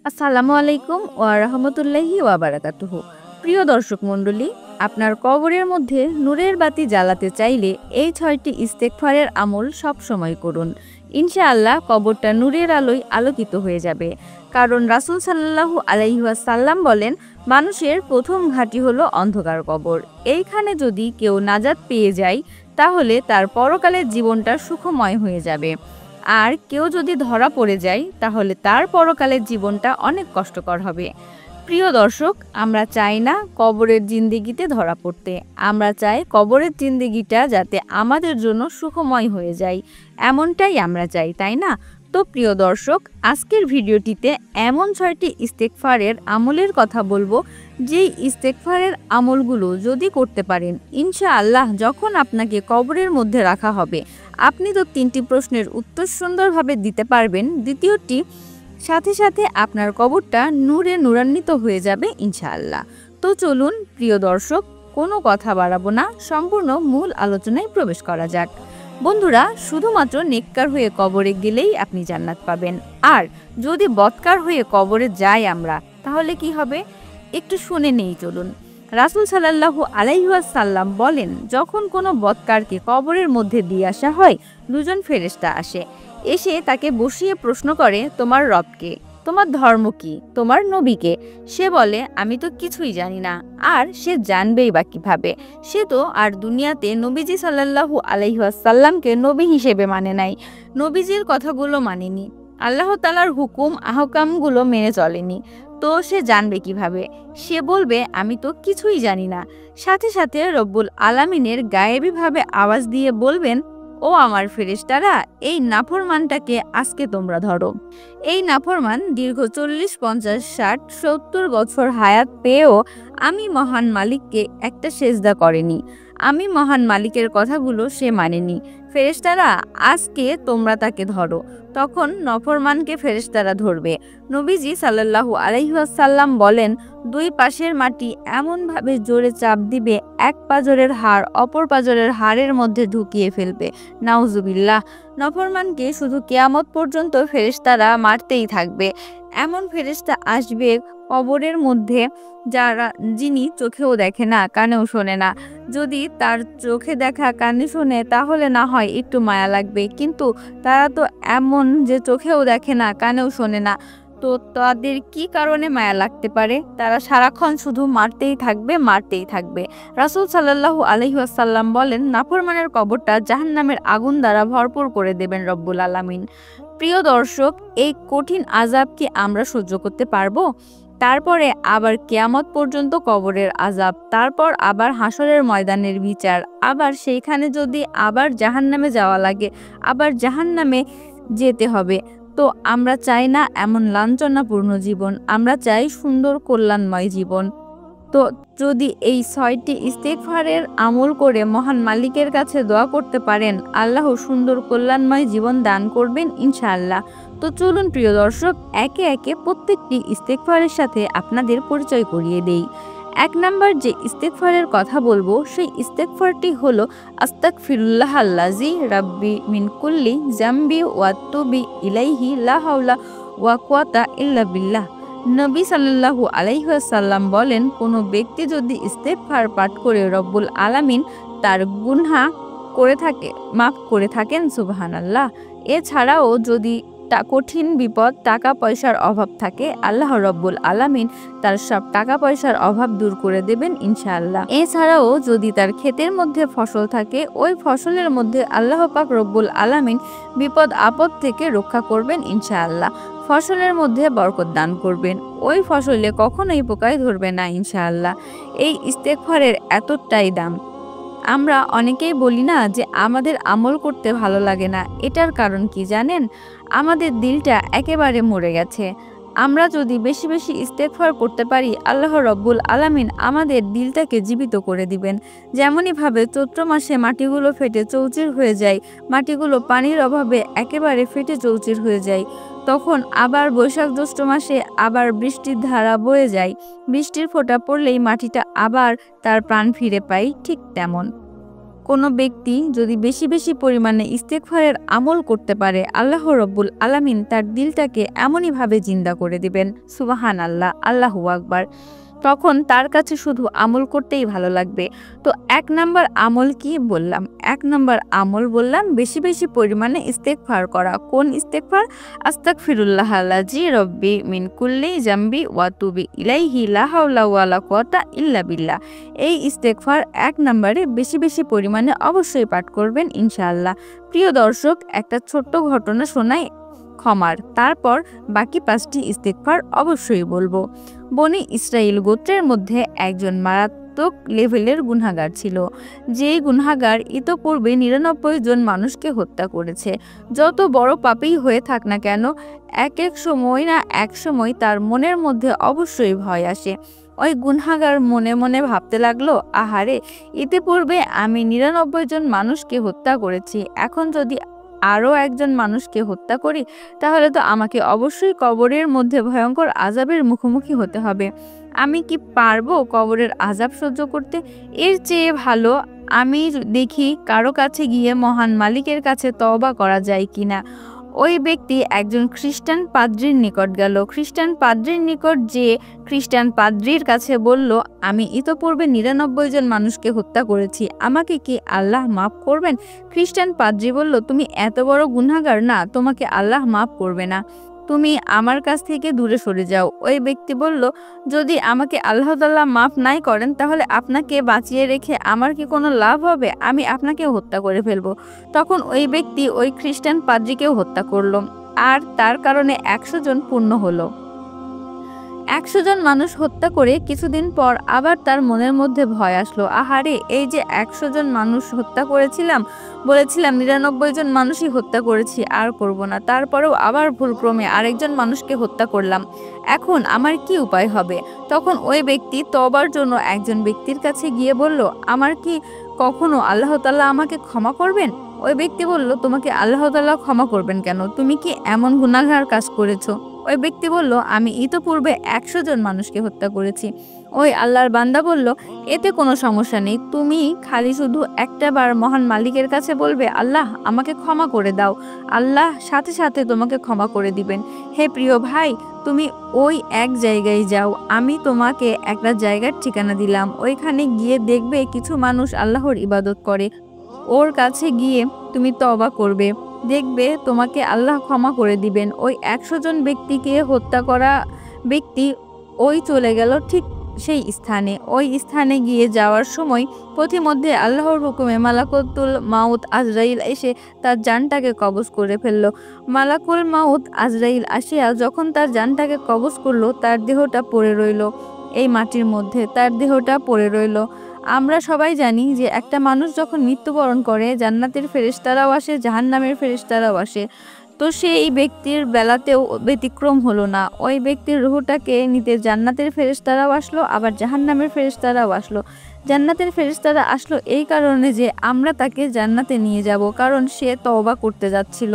আসসালামু আলাইকুম ওয়া রাহমাতুল্লাহি ওয়া বারাকাতুহু। প্রিয় দর্শক মণ্ডলী, আপনার কবরের মধ্যে নূরের বাতি জ্বালাতে চাইলে এই ৬টি ইস্তেগফারের আমল সব সময় করুন। ইনশাআল্লাহ কবরটা নূরের আলোয় আলোকিত হয়ে যাবে। কারণ রাসূল সাল্লাল্লাহু আলাইহি ওয়াসাল্লাম বলেন, মানুষের প্রথম ঘাঁটি হলো অন্ধকার কবর। এইখানে যদি কেউ নাজাত পেয়ে যায়, তাহলে তার পরকালের জীবনটা সুখময় হয়ে যাবে। আর কেউ যদি ধরা পড়ে যায়, তাহলে তার পরকালের জীবনটা অনেক কষ্টকর হবে। প্রিয় দর্শক, আমরা চাই না কবরের জিন্দেগিতে ধরা পড়তে। আমরা চাই কবরের জিন্দেগিটা যাতে আমাদের জন্য সুখময় হয়ে যায়, এমনটাই আমরা চাই, তাই না? তো প্রিয় দর্শক, আজকের ভিডিওটিতে এমন ৬টি ইস্তেগফারের আমলের কথা বলবো, যেই ইস্তেগফারের আমলগুলো যদি করতে পারেন, ইনশাআল্লাহ যখন আপনাকে কবরের মধ্যে রাখা হবে, আপনি তো ৩টি প্রশ্নের উত্তর সুন্দরভাবে দিতে পারবেন। দ্বিতীয়টি, সাথে সাথে আপনার কবরটা নূরে নূরান্বিত হয়ে যাবে ইনশাআল্লাহ। তো চলুন প্রিয় দর্শক, কোনো কথা বাড়াবো না, সম্পূর্ণ মূল আলোচনায় প্রবেশ করা যাক। বন্ধুরা, শুধুমাত্র নেককার হয়ে কবরে গেলেই আপনি জান্নাত পাবেন। আর যদি বদকার হয়ে কবরে যাই আমরা, তাহলে কি হবে? একটু শুনে নেই চলুন। রাসূল সাল্লাল্লাহু আলাইহি ওয়াসাল্লাম বলেন, যখন কোনো বদকারকে কবরের মধ্যে দিয়ে আসা হয়, দুজন ফেরেশতা আসে। এসে তাকে বসিয়ে প্রশ্ন করে, তোমার রবকে, তোমার ধর্ম কি, তোমার নবীকে? সে বলে, আমি তো কিছুই জানি না। আর সে জানবেই বা কিভাবে? সে তো আর দুনিয়াতে নবীজি সাল্লাল্লাহু আলাইহি ওয়াসাল্লামকে নবী হিসেবে মানে নাই, নবীজির কথাগুলো মানেনি, আল্লাহ তাআলার হুকুম আহকামগুলো মেনে চলেনি। তো সে জানবে কিভাবে? সে বলবে, আমি তো কিছুই জানি না। সাথে সাথে রব্বুল আলামিনের গায়েবীভাবে আওয়াজ দিয়ে বলবেন, ও আমার ফেরেশতারা, এই নাফরমানটাকে আজকে তোমরা ধরো। এই নাফরমান দীর্ঘ ৪০, ৫০, ৬০, ৭০ বছর হায়াত পেয়েও আমি মহান মালিককে একটা সেজদা করেনি। আমি মহান মালিকের কথাগুলো সে মানেনি। ফেরেশতারা, আজকে তোমরা তাকে ধরো। তখন নফরমানকে ফেরেশতারা ধরবে। নবীজি সাল্লাল্লাহু আলাইহি ওয়াসাল্লাম বলেন, দুই পাশের মাটি এমনভাবে জোরে চাপ দিবে, এক পাজরের হাড় অপর পাজরের হাড়ের মধ্যে ঢুকিয়ে ফেলবে। নাউজুবিল্লাহ। নফরমানকে শুধু কিয়ামত পর্যন্ত ফেরেশতারা মারতেই থাকবে। এমন ফেরেশতা আসবে কবরের মধ্যে, যিনি চোখেও দেখে না, কানেও শোনে না। যদি তার চোখে দেখা, কানে শোনে, তাহলে না হয় একটু মায়া লাগবে, কিন্তু তারা তো এমন যে চোখেও দেখে না, কানেও শোনে না। তো তাদের কি কারণে মায়া লাগতে পারে? তারা সারাক্ষণ শুধু মারতেই থাকবে, মারতেই থাকবে। রাসূল সাল্লাল্লাহু আলাইহি ওয়াসাল্লাম বলেন, নাফরমানের কবরটা জাহান্নামের আগুন দ্বারা ভরপুর করে দেবেন রব্বুল আলামিন। প্রিয় দর্শক, এই কঠিন আযাব কি আমরা সহ্য করতে পারবো? তারপরে আবার কিয়ামত পর্যন্ত কবরের আযাব, তারপর আবার হাসরের ময়দানের বিচার, আবার সেইখানে যদি আবার জাহান্নামে যাওয়া লাগে, আবার জাহান্নামে যেতে হবে। তো আমরা চাই না এমন লাঞ্ছনাপূর্ণ জীবন, আমরা চাই সুন্দর কল্যাণময় জীবন। তো যদি এই ৬টি ইস্তেগফারের আমল করে মহান মালিকের কাছে দোয়া করতে পারেন, আল্লাহ সুন্দর কল্যাণময় জীবন দান করবেন ইনশাআল্লাহ। তো চলুন প্রিয় দর্শক, একে একে প্রত্যেকটি ইস্তেগফারের সাথে আপনাদের পরিচয় করিয়ে দেই। ১ নাম্বার যে ইস্তেগফারের কথা বলবো, সেই ইস্তেগফারটি হলো, আস্তাগফিরুল্লাহাল্লাযী রাব্বি মিন কুল্লি যামবি ওয়া তুবি ইলাইহি লা হাওলা ওয়া কুওয়াতা ইল্লা বিল্লাহ। নবী সাল্লাল্লাহু আলাইহি ওয়াসাল্লাম বলেন, কোনো ব্যক্তি যদি ইস্তেগফার পাঠ করে রব্বুল আলামিন তার গুনাহ মাফ করে থাকেন, সুবহানাল্লাহ। এছাড়াও যদি কঠিন বিপদ, টাকা পয়সার অভাব থাকে, আল্লাহ রব্বুল আলামিন তার সব টাকা পয়সার অভাব দূর করে দেবেন ইনশাআল্লাহ। এছাড়াও যদি তার ক্ষেতের মধ্যে ফসল থাকে, ওই ফসলের মধ্যে আল্লাহ পাক রব্বুল আলামিন বিপদ আপদ থেকে রক্ষা করবেন ইনশাআল্লাহ। ফসলের মধ্যে বরকত দান করবেন, ওই ফসলে কখনোই পোকায় ধরবে না ইনশাআল্লাহ। এই ইস্তেগফারের এতটাই দাম। আমরা অনেকেই বলি না যে আমাদের আমল করতে ভালো লাগে না। এটার কারণ কি জানেন? আমাদের দিলটা একেবারে মরে গেছে। আমরা যদি বেশি বেশি ইস্তেগফার করতে পারি, আল্লাহ রব্বুল আলামিন আমাদের দিলটাকে জীবিত করে দিবেন। যেমনইভাবে চৈত্র মাসে মাটিগুলো ফেটে চৌচির হয়ে যায়, মাটিগুলো পানির অভাবে একেবারে ফেটে চৌচির হয়ে যায়, তখন আবার বৈশাখ জ্যৈষ্ঠ মাসে আবার বৃষ্টির ধারা বয়ে যায়, বৃষ্টির ফোঁটা পড়লেই মাটিটা আবার তার প্রাণ ফিরে পায়, ঠিক তেমন কোনো ব্যক্তি যদি বেশি বেশি পরিমাণে ইস্তেগফারের আমল করতে পারে, আল্লাহ রব্বুল আলামিন তার দিলটাকে এমনইভাবে জিন্দা করে দিবেন। সুবহানাল্লাহ, আল্লাহু আকবার। তখন তার কাছে শুধু আমল করতেই ভালো লাগবে। তো ১ নাম্বার আমল কি বললাম? ১ নাম্বার আমল বললাম বেশি বেশি পরিমাণে ইস্তেগফার করা। কোন ইস্তেগফার? আস্তাগফিরুল্লাহাল্লাযী রব্বি মিন কুল্লি জামবি ওয়া তুবি ইলাইহি লা হাওলা ওয়ালা কুওয়াতা ইল্লা বিল্লাহ। এই ইস্তেগফার ১ নাম্বারে বেশি বেশি পরিমাণে অবশ্যই পাঠ করবেন ইনশাআল্লাহ। প্রিয় দর্শক, একটা ছোট্ট ঘটনা শোনাই ক্ষমার, তারপর বাকি ৫টি ইস্তেগফার অবশ্যই বলবো। বনি ইসরাইল গোত্রের মধ্যে একজন মারাত্মক লেভেলের গুনাহগার ছিল, যেই গুনাহগার ইতোপূর্বে ৯৯ জন মানুষকে হত্যা করেছে। যত বড় পাপী হয়ে থাক না কেন, এক সময় না এক সময় তার মনের মধ্যে অবশ্যই ভয় আসে। ওই গুনাহগার মনে মনে ভাবতে লাগলো, আহারে, ইতিপূর্বে আমি ৯৯ জন মানুষকে হত্যা করেছি, এখন যদি আরও একজন মানুষকে হত্যা করি তাহলে তো আমাকে অবশ্যই কবরের মধ্যে ভয়ঙ্কর আযাবের মুখোমুখি হতে হবে। আমি কি পারবো কবরের আযাব সহ্য করতে? এর চেয়ে ভালো আমি দেখি কারো কাছে গিয়ে মহান মালিকের কাছে তওবা করা যায় কিনা। ওই ব্যক্তি একজন খ্রিস্টান পাদ্রির নিকট গেল। খ্রিস্টান পাদ্রির নিকট যেয়ে খ্রিস্টান পাদ্রির কাছে বলল, আমি ইতোপূর্বে ৯৯ জন মানুষকে হত্যা করেছি, আমাকে কি আল্লাহ মাফ করবেন? খ্রিস্টান পাদ্রি বলল, তুমি এত বড় গুনাহগার না, তোমাকে আল্লাহ মাফ করবে না, তুমি আমার কাছ থেকে দূরে সরে যাও। ওই ব্যক্তি বলল, যদি আমাকে আল্লাহ তাআলা মাফ নাই করেন তাহলে আপনাকে বাঁচিয়ে রেখে আমার কি কোনো লাভ হবে? আমি আপনাকে হত্যা করে ফেলবো। তখন ওই ব্যক্তি ওই খ্রিস্টান পাদ্রীকেও হত্যা করলো, আর তার কারণে ১০০ জন পূর্ণ হলো। ১০০ জন মানুষ হত্যা করে কিছুদিন পর আবার তার মনের মধ্যে ভয় আসলো, আহারে, এই যে ১০০ জন মানুষ হত্যা করেছিলাম, বলেছিলাম ৯৯ জন মানুষই হত্যা করেছি, আর করব না, তারপরেও আবার ভুলক্রমে আরেকজন মানুষকে হত্যা করলাম, এখন আমার কি উপায় হবে? তখন ওই ব্যক্তি তওবার জন্য একজন ব্যক্তির কাছে গিয়ে বলল, আমার কি কখনো আল্লাহ তাআলা আমাকে ক্ষমা করবেন? ওই ব্যক্তি বলল, তোমাকে আল্লাহ তাআলা ক্ষমা করবেন কেন? তুমি কি এমন গুনাহগার কাজ করেছো? ওই ব্যক্তি বলল, আমি ইতোপূর্বে ১০০ জন মানুষকে হত্যা করেছি। ওই আল্লাহর বান্দা বলল, এতে কোনো সমস্যা নেই, তুমি খালি শুধু একটা বার মহান মালিকের কাছে বলবে, আল্লাহ আমাকে ক্ষমা করে দাও, আল্লাহ সাথে সাথে তোমাকে ক্ষমা করে দিবেন। হে প্রিয় ভাই, তুমি ওই এক জায়গায় যাও, আমি তোমাকে একটা জায়গার ঠিকানা দিলাম, ওইখানে গিয়ে দেখবে কিছু মানুষ আল্লাহর ইবাদত করে, ওর কাছে গিয়ে তুমি তওবা করবে, দেখবে তোমাকে আল্লাহ ক্ষমা করে দিবেন। ওই ১০০ জন ব্যক্তিকে হত্যা করা ব্যক্তি ওই চলে গেল ঠিক সেই স্থানে। ওই স্থানে গিয়ে যাওয়ার সময় পথিমধ্যে আল্লাহর হুকুমে মালাকুল মাউত আজরাইল এসে তার জানটাকে কবজ করে ফেলল। মালাকুল মাউত আজরাইল আসিয়া যখন তার জানটাকে কবজ করলো, তার দেহটা পড়ে রইল এই মাটির মধ্যে, তার দেহটা পড়ে রইল। আমরা সবাই জানি যে একটা মানুষ যখন মৃত্যুবরণ করে, জান্নাতের ফেরেশতারাও আসে, জাহান্নামের ফেরেশতারাও আসে। তো সেই ব্যক্তির বেলাতেও ব্যতিক্রম হলো না। ওই ব্যক্তির রূহটাকে নিতে জান্নাতের ফেরেশতারাও আসলো, আবার জাহান্নামের ফেরেশতারাও আসলো। জান্নাতের ফেরেশতারা আসলো এই কারণে যে আমরা তাকে জান্নাতে নিয়ে যাব, কারণ সে তওবা করতে যাচ্ছিল।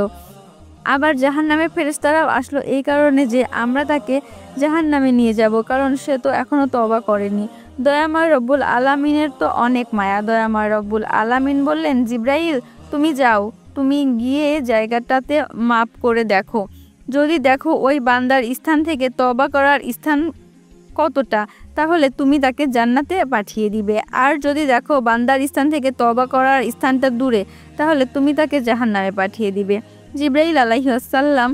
আবার জাহান্নামের ফেরেশতারাও আসলো এই কারণে যে আমরা তাকে জাহান্নামে নিয়ে যাব, কারণ সে তো এখনো তওবা করেনি। দয়াময় রব্বুল আলামিনের তো অনেক মায়া। দয়াময় রব্বুল আলামিন বললেন, জিব্রাইল তুমি যাও, তুমি গিয়ে জায়গাটাতে মাপ করে দেখো, যদি দেখো ওই বান্দার স্থান থেকে তওবা করার স্থান কতটা, তাহলে তুমি তাকে জান্নাতে পাঠিয়ে দিবে। আর যদি দেখো বান্দার স্থান থেকে তওবা করার স্থানটা দূরে, তাহলে তুমি তাকে জাহান্নামে পাঠিয়ে দিবে। জিব্রাইল আলাইহিস সালাম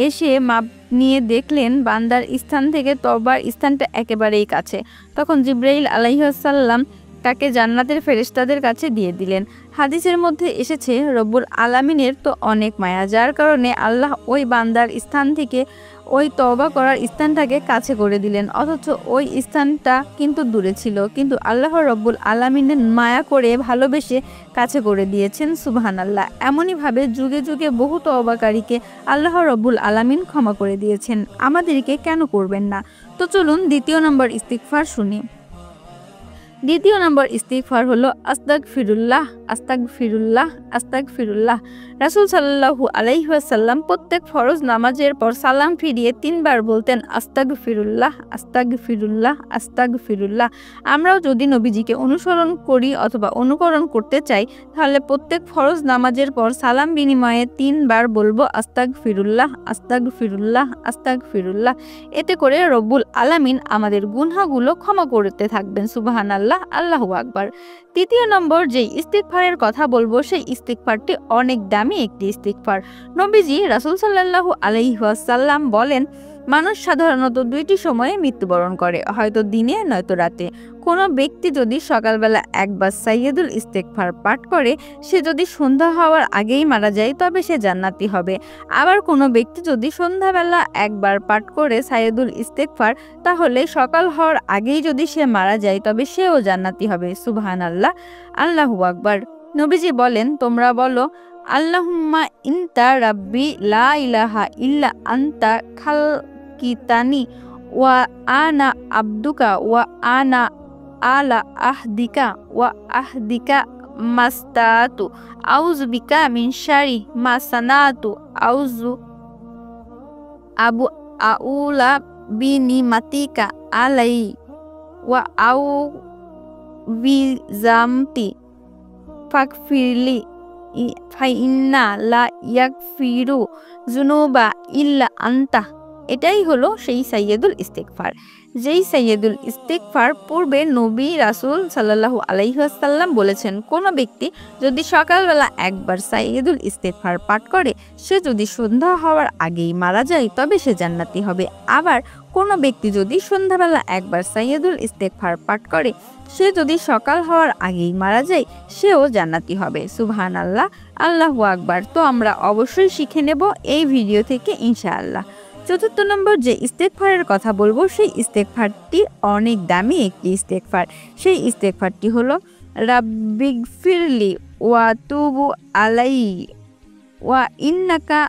এসে মাপ নিয়ে দেখলেন বান্দার স্থান থেকে তওবার স্থানটা একেবারেই কাছে। তখন জিব্রাইল আলাইহিস সালাম তাকে জান্নাতের ফেরেশতাদের কাছে দিয়ে দিলেন। হাদিসের মধ্যে এসেছে, রব্বুল আলামিনের তো অনেক মায়া, যার কারণে আল্লাহ ওই বান্দার স্থান থেকে ওই তওবা করার স্থানটাকে কাছে করে দিলেন, অথচ ওই স্থানটা কিন্তু দূরে ছিল, কিন্তু আল্লাহ রব্বুল আলামিনের মায়া করে ভালোবেসে কাছে করে দিয়েছেন। সুবহানাল্লাহ। এমনইভাবে যুগে যুগে বহু তওবাকারীকে আল্লাহ রব্বুল আলামিন ক্ষমা করে দিয়েছেন, আমাদেরকে কেন করবেন না? তো চলুন ২য় নম্বর ইস্তিগফার শুনি। দ্বিতীয় নম্বর ইস্তিগফার হলো আস্তাগফিরুল্লাহ আস্তাগফিরুল্লাহ আস্তাগফিরুল্লাহ। রাসূল সাল্লাল্লাহু আলাইহি ওয়াসাল্লাম প্রত্যেক ফরজ নামাজের পর সালাম ফিরিয়ে 3 বার বলতেন আস্তাগফিরুল্লাহ আস্তাগফিরুল্লাহ আস্তাগফিরুল্লাহ। আমরাও যদি নবীজিকে অনুসরণ করি অথবা অনুকরণ করতে চাই তাহলে প্রত্যেক ফরজ নামাজের পর সালাম বিনিময়ে 3 বার বলবো আস্তাগফিরুল্লাহ আস্তাগফিরুল্লাহ আস্তাগফিরুল্লাহ। এতে করে রব্বুল আলামিন আমাদের গুনাহগুলো ক্ষমা করতে থাকবেন। সুবহানাল্লাহ, আল্লাহু আকবার। তৃতীয় নম্বর যে ইস্তিগফারের কথা বলবো সেই ইস্তিগফারটি অনেক দামি একটি ইস্তিগফার। নবীজি রাসূল সাল্লাল্লাহু আলাইহি ওয়াসাল্লাম বলেন, মানুষ সাধারণত 2টি সময়ে মৃত্যুবরণ করে, হয়তো দিনে নয়তো রাতে। কোনো ব্যক্তি যদি সকালবেলা একবার সাইয়্যিদুল ইস্তিগফার পাঠ করে, সে যদি সন্ধ্যা হওয়ার আগেই মারা যায় তবে সে জান্নাতি হবে। আবার কোনো ব্যক্তি যদি সন্ধ্যাবেলা একবার পাঠ করে সাইয়্যিদুল ইস্তিগফার, তাহলে সকাল হওয়ার আগেই যদি সে মারা যায় তবে সেও জান্নাতি হবে। সুবহানাল্লাহ, আল্লাহু আকবার। নবীজি বলেন, তোমরা বলো, আল্লাহুম্মা ইনতা রাব্বি লা ইলাহা ইল্লা আনতা খালকিতানি ওয়া আনা আবদুকা ওয়া আনা আলা আহদিকা ওয়া আহদিকা মাস্তাতু আউযু বিকা মিন শারি মা সানাতু আউযু আবু আউলা বিনিমাতিকা আলাই ওয়া আউ বিজামতি ফাগফিরলি ফাইন্না লা ইয়াগফিরু যুনুবা ইল্লা আনতা। এটাই হলো সেই সাইয়্যিদুল ইস্তিগফার। যেই সাইয়্যিদুল ইস্তিগফার পূর্বে নবী রাসূল সাল্লাল্লাহু আলাইহি ওয়াসাল্লাম বলেছেন, কোনো ব্যক্তি যদি সকালবেলা একবার সাইয়্যিদুল ইস্তিগফার পাঠ করে, সে যদি সন্ধ্যা হওয়ার আগেই মারা যায় তবে সে জান্নাতি হবে। আবার কোনো ব্যক্তি যদি সন্ধ্যাবেলা একবার সাইয়্যিদুল ইস্তিগফার পাঠ করে, সে যদি সকাল হওয়ার আগেই মারা যায় সেও জান্নাতি হবে। সুবহানাল্লাহ, আল্লাহু আকবার। তো আমরা অবশ্যই শিখে নেব এই ভিডিও থেকে ইনশাআল্লাহ। চতুর্থ নম্বর যে ইস্তিগফারের কথা বলবো সেই ইস্তিগফারটি অনেক দামি একটি ইস্তিগফার। সেই ইস্তিগফারটি হলো রাব্বিগফিরলি ওয়া তুবু আলাইহি ওয়া ইন্নাকা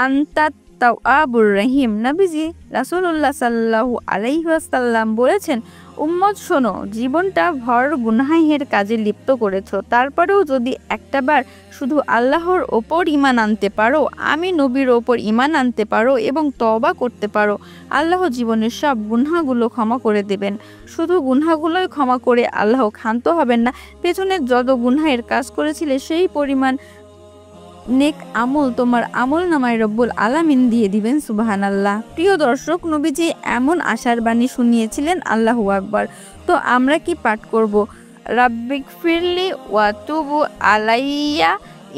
আনতাত তাওয়াবুর রহিম। নবীজি রাসূলুল্লাহ সাল্লাল্লাহু আলাইহি ওয়াসাল্লাম বলেছেন, উম্মত শোনো, জীবনটা ভর গুনাহের কাজে লিপ্ত করেছো, তারপরেও যদি একটাবার শুধু আল্লাহর ওপর ঈমান আনতে পারো, আমি নবীর ওপর ঈমান আনতে পারো এবং তওবা করতে পারো, আল্লাহ জীবনের সব গুনাহগুলো ক্ষমা করে দেবেন। শুধু গুনাহগুলোই ক্ষমা করে আল্লাহ ক্ষান্ত হবেন না, পেছনে যত গুনাহের কাজ করেছিলে সেই পরিমাণ নেক আমল তোমার আমল নামায় রব্বুল আলামিন দিয়ে দিবেন। সুবহানাল্লাহ। প্রিয় দর্শক, নবীজি এমন আশার বাণী শুনিয়েছিলেন। আল্লাহু আকবার। তো আমরা কি পাঠ করব? রাব্বিগফিরলি ওয়া তুবু আলাইয়া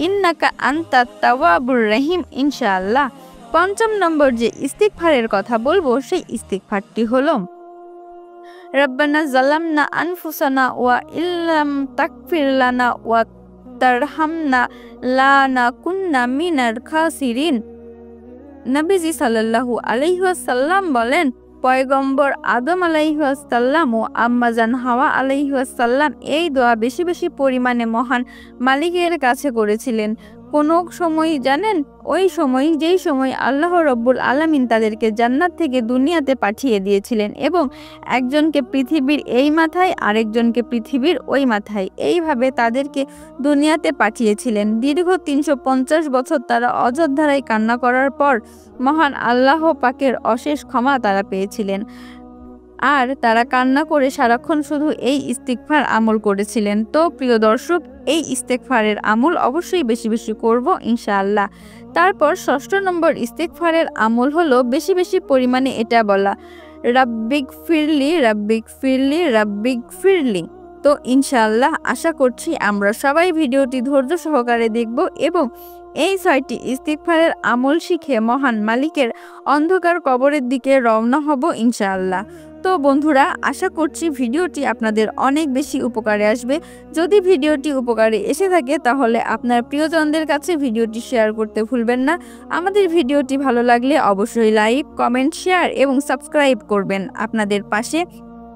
ইন্নাকা আনতাত তাওয়াবুর রহিম, ইনশাআল্লাহ। পঞ্চম নম্বর যে ইস্তিগফারের কথা বলবো সেই ইস্তিগফারটি হলো রব্বানা যালামনা আনফুসানা ওয়া ইল্লাম তাগফির লানা ওয়া তারহামনা লানাকুন্না মিনাল খাসিরিন। নবীজি সাল্লাল্লাহু আলাইহি ওয়াসাল্লাম বলেন, পয়গম্বর আদম আলাইহি ওয়াসাল্লাম ও আম্মাজান হাওয়া আলাইহি ওয়াসাল্লাম এই দোয়া বেশি বেশি পরিমাণে মহান মালিকের কাছে করেছিলেন। কোনো সময় জানেন? ওই সময় যেই সময় আল্লাহ রব্বুল আলামিন তাদেরকে জান্নাত থেকে দুনিয়াতে পাঠিয়ে দিয়েছিলেন এবং একজনকে পৃথিবীর এই মাথায় আরেকজনকে পৃথিবীর ওই মাথায়, এইভাবে তাদেরকে দুনিয়াতে পাঠিয়েছিলেন। দীর্ঘ 350 বছর তারা অযোধ্যায় কান্না করার পর মহান আল্লাহ পাকের অশেষ ক্ষমা তারা পেয়েছিলেন। আর তারা কান্না করে সারাক্ষণ শুধু এই ইস্তিগফার আমল করেছিলেন। তো প্রিয় দর্শক, এই ইস্তিগফারের আমল অবশ্যই বেশি বেশি করব ইনশাআল্লাহ। তারপর ষষ্ঠ নম্বর ইস্তিগফারের আমল হলো বেশি বেশি পরিমাণে এটা বলা, রাব্বিগফিরলি রাব্বিগফিরলি রাব্বিগফিরলি। তো ইনশাআল্লাহ আশা করছি আমরা সবাই ভিডিওটি ধৈর্য সহকারে দেখব এবং এই 6টি ইস্তিগফারের আমল শিখে মহান মালিকের অন্ধকার কবরের দিকে রওনা হব ইনশাআল্লাহ। তো বন্ধুরা, আশা করছি ভিডিওটি আপনাদের অনেক বেশি উপকারে আসবে। যদি ভিডিওটি উপকারে এসে থাকে তাহলে আপনার প্রিয়জনদের কাছে ভিডিওটি শেয়ার করতে ভুলবেন না। আমাদের ভিডিওটি ভালো লাগলে অবশ্যই লাইক, কমেন্ট, শেয়ার এবং সাবস্ক্রাইব করবেন। আপনাদের পাশে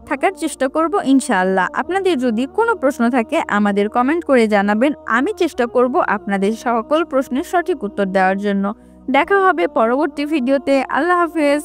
থাকার চেষ্টা করব ইনশাআল্লাহ। আপনাদের যদি কোনো প্রশ্ন থাকে আমাদের কমেন্ট করে জানাবেন, আমি চেষ্টা করব আপনাদের সকল প্রশ্নের সঠিক উত্তর দেওয়ার জন্য। দেখা হবে পরবর্তী ভিডিওতে। আল্লাহ হাফেজ।